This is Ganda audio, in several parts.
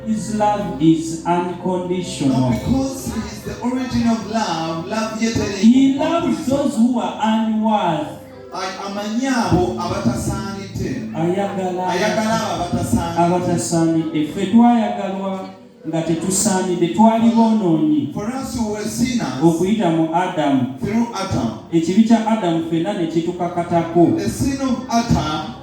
His love is unconditional. No, because He is the origin of love. Love yet He loves those who are unworthy. Amaanya abo abatasaanidde. Ayagala abatasaanidde. Ffe twayagalwa nga tetusaanidde, twali boonoonyi. For us who were sinners, okuyita mu Adamu. Through Adam. Ekibi kya Adamu ffenna ne kitukakatako. The sin of Adam.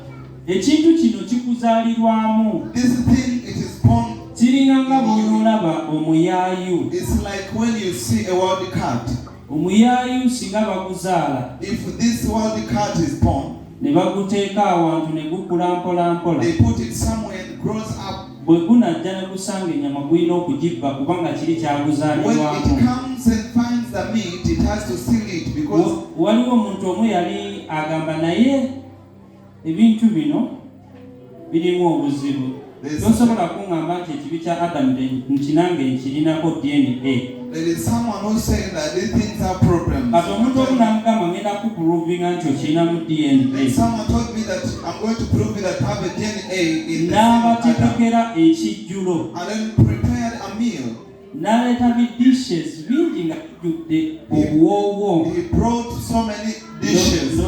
Ekintu kino kikuzaalirwamu. This thing it is born. Kiringa nga bw'olaba omuyaayu. It's like when you see a wild cat. Omuyaayu singa baguzaala. If this wild cat is born, ne baguteeka awantu ne gukula mpola. They put it somewhere and grows up. Bwe gunajja ne gusanga ennyama gulina okugibba kubanga kiri kyaguzaalirwamu. When it comes and finds the meat, it has to steal it because waliwo omuntu omu yali agamba naye ebintu bino birimu obuzibu. Tosobola kuŋŋamba nti ekibi kya Adamu nti nange nkirinako DNA. There is someone who said that these things are problems. Kati omuntu omu n'amugamba ngenda kuprovinga nti okirinamu DNA. And someone told me that I'm going to prove that I have a DNA in the n'abateekera ekijjulo. and then prepared a meal. N'aleeta dishes bingi nga bijjudde obuwoowo. He brought so many dishes.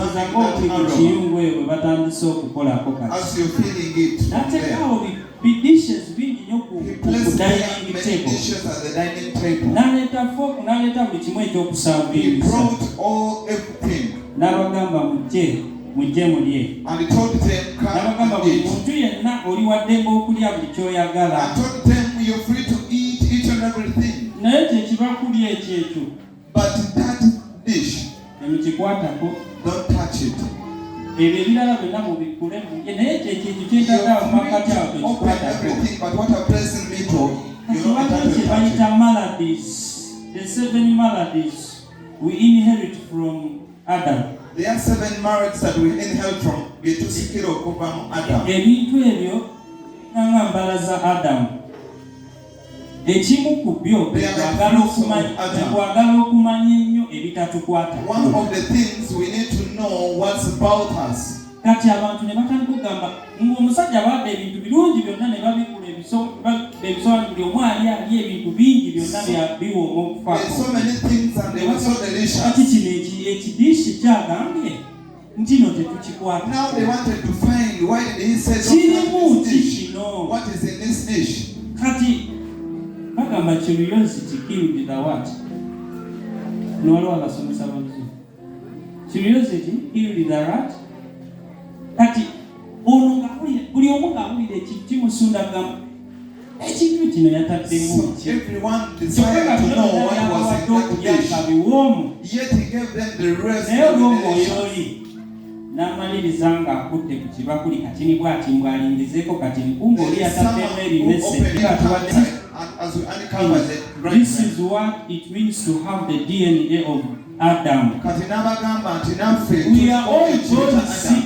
Kiyungu eyo bwe batandise okukolako kati. As you're feeling it. N'ateekawo dishes bingi nnyo ku dining table. Dishes at the dining table. N'aleeta fork, n'aleeta buli kimu ekyokusaavinga. He brought everything. N'abagamba mujje mulye. And he told them, n'abagamba buli muntu yenna oli wa ddembe okulya buli ky'oyagala. I told them you're free to eat each and everything. Naye kyekibakulya ekyo. But that dish, temukikwatako. Don't touch it. Ebyo ebirala byonna mubikule mulye naye kyekintu kyetaaga mumakati awo everything, but what a blessing me to. Bayita maladies. The 7 maladies we inherit from Adam. There are 7 marriages that we inherit from Adam. Ebintu ebyo nga mbala za Adam. Ekimu ku byo kwagala okumanya ennyo ebitatukwata. One of the things we need to know what's about us. Kati abantu ne batandika okugamba ng'omusajja badde ebintu birungi byonna ne babikula ebisowaani buli omu ali ebintu bingi byonna biwooma okufaako. Kati kino ekidiishi kyagambye nti no tetukikwata. Now they wanted to find why did he say kirimu ki kino. What is in this dish? Kati bagamba curiosity killed the what? N'olwo abasomesa babuzi. Curiosity killed the what? Kati ono nga buli omu ng'awulira ekintu kimusunda gamba ekintu kino yataddemu ki. Everyone decided to know what was in that dish. Yet he gave them the rest naye olw'omwoyo oli n'amaliriza ng'akutte ku kibakuli kati ni bw'ati mbwalingizeeko kati nkumba oli yataddemu erimese. This is what it means to have the DNA of Adam. We are all born sick.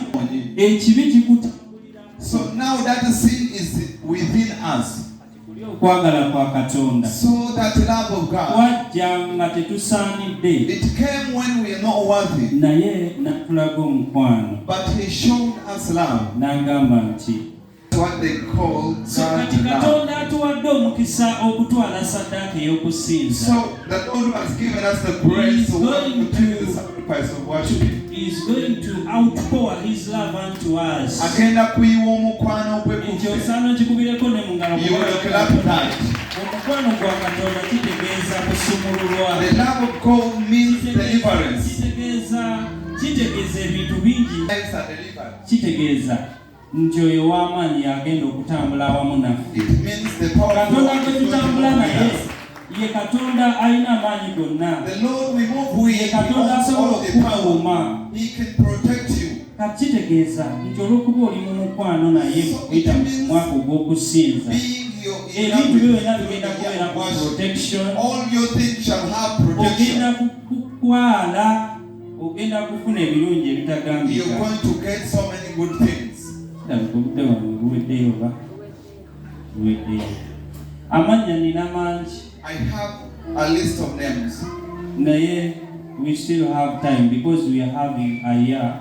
So now that sin is within us. Kwagala kwa Katonda. So that love of God. Wajjanga tetusaanidde. It came when we are not worthy. Naye natulaga omukwano. But he showed us love. N'agamba nti what they call Katonda atuwadde omukisa okutwala saddaaka ey'okusinza. So the Lord has given us the grace to take the sacrifice of worship. He is going to outpour his love unto us. Agenda kuyiwa omukwano gwe ku ffe. Osaana kikubireko ne mu ngalo. Omukwano gwa Katonda kitegeeza kusumululwa. The love of God means deliverance. Kitegeeza ebintu bingi. Kitegeeza nti oyo w'amaanyi yagenda okutambula awamu naffe. Katonda gwe tutambula naye ye Katonda alina amaanyi gonna. Ye Katonda asobola okukukuuma. Kati kitegeeza nti olw'okuba oli mu mukwano naye okuyita mu mwaka ogw'okusinza ebintu byonna bigenda kubeera ku protection. Ogenda kukwala, ogenda kufuna ebirungi ebitagambika. Amaanya nina mangi. I have a list of names. Naye we still have time because we are having a year.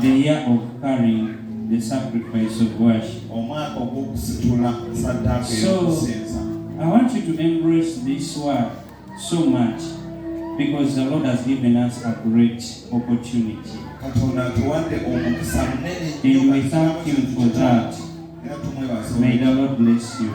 The year of carrying the sacrifice of worship. So I want you to embrace this word so much because the Lord has given us a great opportunity. And we thank Him for that. May the Lord bless you.